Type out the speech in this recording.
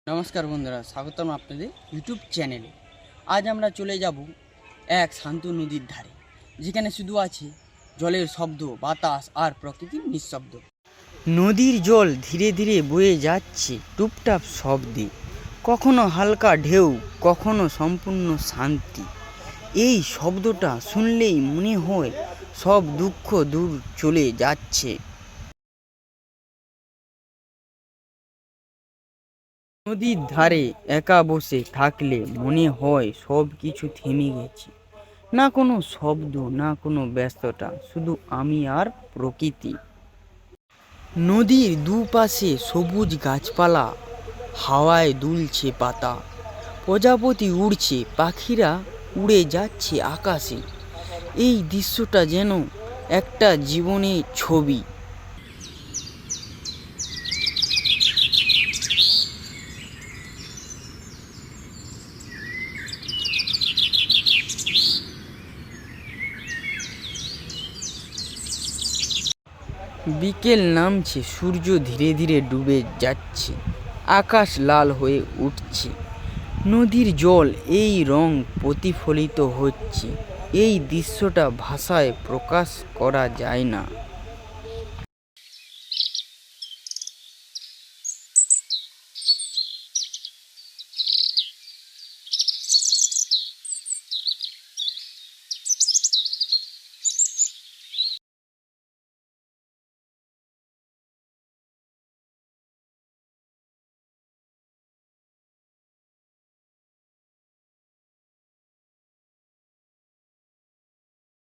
নমস্কার বন্ধুরা, স্বাগতম আপনাদের ইউটিউব চ্যানেলে। আজ আমরা চলে যাব এক শান্ত নদীর ধারে, যেখানে শুধু আছে জলের শব্দ, বাতাস আর প্রকৃতির নিঃশব্দ। নদীর জল ধীরে ধীরে বয়ে যাচ্ছে টুপটাপ শব্দে, কখনো হালকা ঢেউ, কখনো সম্পূর্ণ শান্তি। এই শব্দটা শুনলেই মনে হয় সব দুঃখ দূর চলে যাচ্ছে। নদীর ধারে একা বসে থাকলে মনে হয় সব কিছু থেমে গেছে। না কোনো শব্দ, না কোনো ব্যস্ততা, শুধু আমি আর প্রকৃতি। নদীর দুপাশে সবুজ গাছপালা, হাওয়ায় দুলছে পাতা, প্রজাপতি উড়ছে, পাখিরা উড়ে যাচ্ছে আকাশে। এই দৃশ্যটা যেন একটা জীবনের ছবি। বিকেল নামছে, সূর্য ধীরে ধীরে ডুবে যাচ্ছে, আকাশ লাল হয়ে উঠছে, নদীর জল এই রং প্রতিফলিত হচ্ছে। এই দৃশ্যটা ভাষায় প্রকাশ করা যায় না।